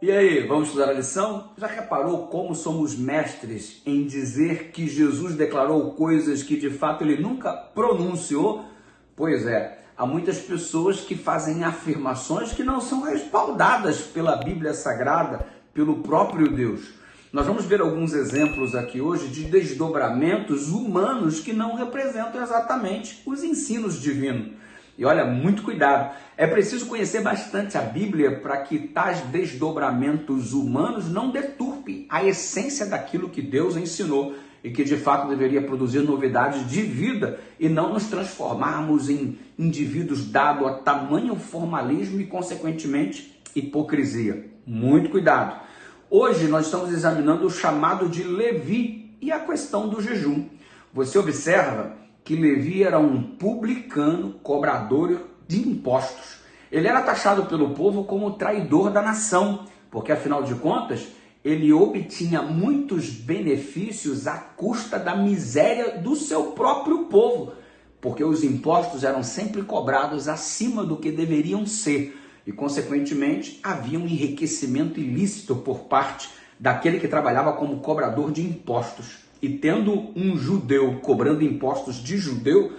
E aí, vamos estudar a lição? Já reparou como somos mestres em dizer que Jesus declarou coisas que de fato ele nunca pronunciou? Pois é, há muitas pessoas que fazem afirmações que não são respaldadas pela Bíblia Sagrada, pelo próprio Deus. Nós vamos ver alguns exemplos aqui hoje de desdobramentos humanos que não representam exatamente os ensinos divinos. E olha, muito cuidado, é preciso conhecer bastante a Bíblia para que tais desdobramentos humanos não deturpem a essência daquilo que Deus ensinou e que de fato deveria produzir novidades de vida e não nos transformarmos em indivíduos dados a tamanho formalismo e, consequentemente, hipocrisia. Muito cuidado. Hoje nós estamos examinando o chamado de Levi e a questão do jejum. Você observa que Levi era um publicano, cobrador de impostos. Ele era taxado pelo povo como traidor da nação, porque afinal de contas, ele obtinha muitos benefícios à custa da miséria do seu próprio povo, porque os impostos eram sempre cobrados acima do que deveriam ser, e consequentemente havia um enriquecimento ilícito por parte daquele que trabalhava como cobrador de impostos. E tendo um judeu cobrando impostos de judeu,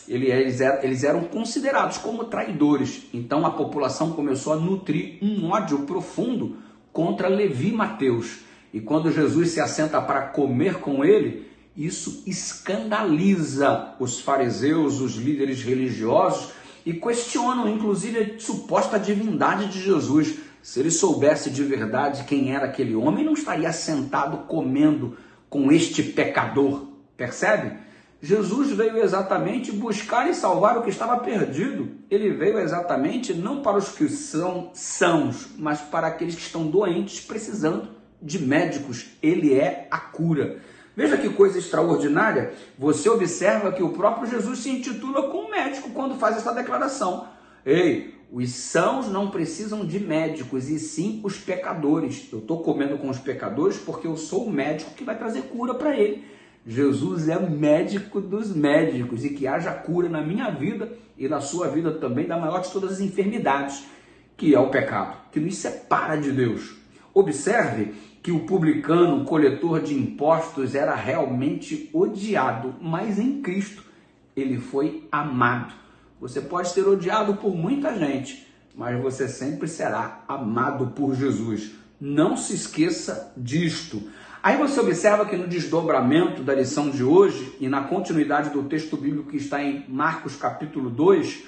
eles eram considerados como traidores. Então a população começou a nutrir um ódio profundo contra Levi e Mateus. E quando Jesus se assenta para comer com ele, isso escandaliza os fariseus, os líderes religiosos, e questionam inclusive a suposta divindade de Jesus. Se ele soubesse de verdade quem era aquele homem, não estaria sentado comendo com este pecador, percebe? Jesus veio exatamente buscar e salvar o que estava perdido. Ele veio exatamente não para os que são sãos, mas para aqueles que estão doentes, precisando de médicos. Ele é a cura. Veja que coisa extraordinária. Você observa que o próprio Jesus se intitula como médico quando faz essa declaração. Ei, os sãos não precisam de médicos, e sim os pecadores. Eu estou comendo com os pecadores porque eu sou o médico que vai trazer cura para ele. Jesus é médico dos médicos, e que haja cura na minha vida e na sua vida também da maior de todas as enfermidades, que é o pecado, que nos separa de Deus. Observe que o publicano, o coletor de impostos, era realmente odiado, mas em Cristo ele foi amado. Você pode ser odiado por muita gente, mas você sempre será amado por Jesus. Não se esqueça disto. Aí você observa que no desdobramento da lição de hoje e na continuidade do texto bíblico que está em Marcos capítulo 2,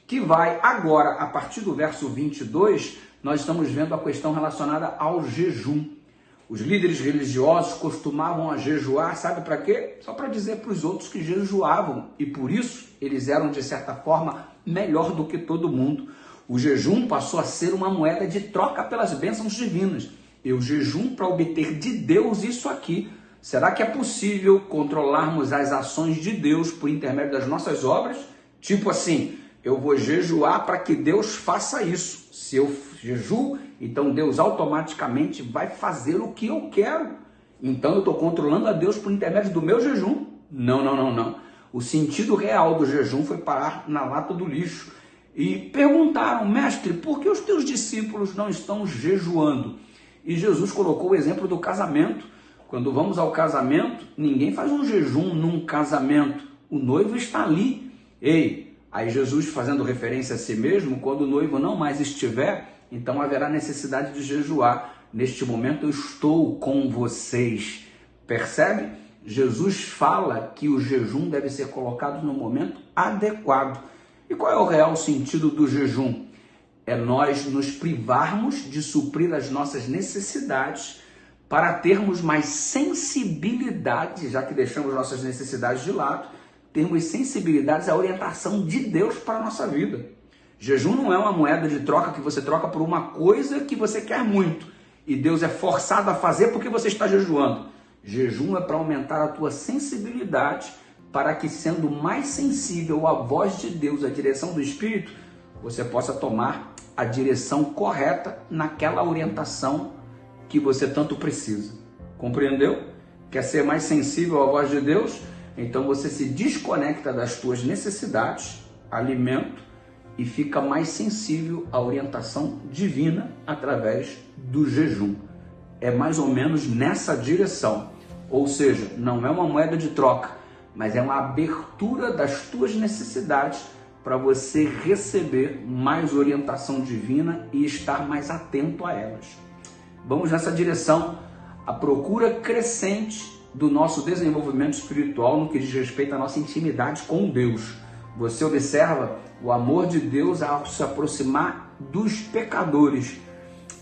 que vai agora, a partir do verso 22, nós estamos vendo a questão relacionada ao jejum. Os líderes religiosos costumavam a jejuar, sabe para quê? Só para dizer para os outros que jejuavam, e por isso eles eram, de certa forma, melhor do que todo mundo. O jejum passou a ser uma moeda de troca pelas bênçãos divinas. Eu jejum para obter de Deus isso aqui. Será que é possível controlarmos as ações de Deus por intermédio das nossas obras? Tipo assim, eu vou jejuar para que Deus faça isso. Se eu jejuo, então Deus automaticamente vai fazer o que eu quero. Então eu estou controlando a Deus por intermédio do meu jejum? Não. O sentido real do jejum foi parar na lata do lixo. E perguntaram, mestre, por que os teus discípulos não estão jejuando? E Jesus colocou o exemplo do casamento. Quando vamos ao casamento, ninguém faz um jejum num casamento. O noivo está ali. Ei, aí Jesus fazendo referência a si mesmo, quando o noivo não mais estiver, então haverá necessidade de jejuar. Neste momento eu estou com vocês. Percebe? Jesus fala que o jejum deve ser colocado no momento adequado. E qual é o real sentido do jejum? É nós nos privarmos de suprir as nossas necessidades para termos mais sensibilidade, já que deixamos nossas necessidades de lado, termos sensibilidades à orientação de Deus para a nossa vida. Jejum não é uma moeda de troca que você troca por uma coisa que você quer muito e Deus é forçado a fazer porque você está jejuando. Jejum é para aumentar a tua sensibilidade, para que, sendo mais sensível à voz de Deus, à direção do Espírito, você possa tomar a direção correta naquela orientação que você tanto precisa. Compreendeu? Quer ser mais sensível à voz de Deus? Então você se desconecta das tuas necessidades, alimento, e fica mais sensível à orientação divina através do jejum. É mais ou menos nessa direção. Ou seja, não é uma moeda de troca, mas é uma abertura das tuas necessidades para você receber mais orientação divina e estar mais atento a elas. Vamos nessa direção, a procura crescente do nosso desenvolvimento espiritual no que diz respeito à nossa intimidade com Deus. Você observa o amor de Deus ao se aproximar dos pecadores.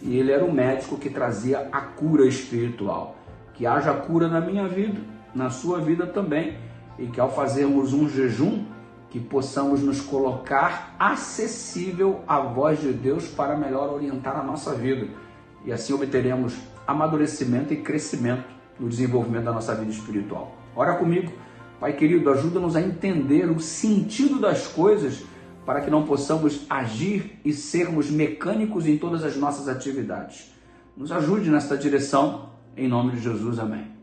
E ele era o médico que trazia a cura espiritual. Que haja cura na minha vida, na sua vida também. E que ao fazermos um jejum, que possamos nos colocar acessível à voz de Deus para melhor orientar a nossa vida. E assim obteremos amadurecimento e crescimento no desenvolvimento da nossa vida espiritual. Ora comigo. Pai querido, ajuda-nos a entender o sentido das coisas para que não possamos agir e sermos mecânicos em todas as nossas atividades. Nos ajude nesta direção, em nome de Jesus, amém.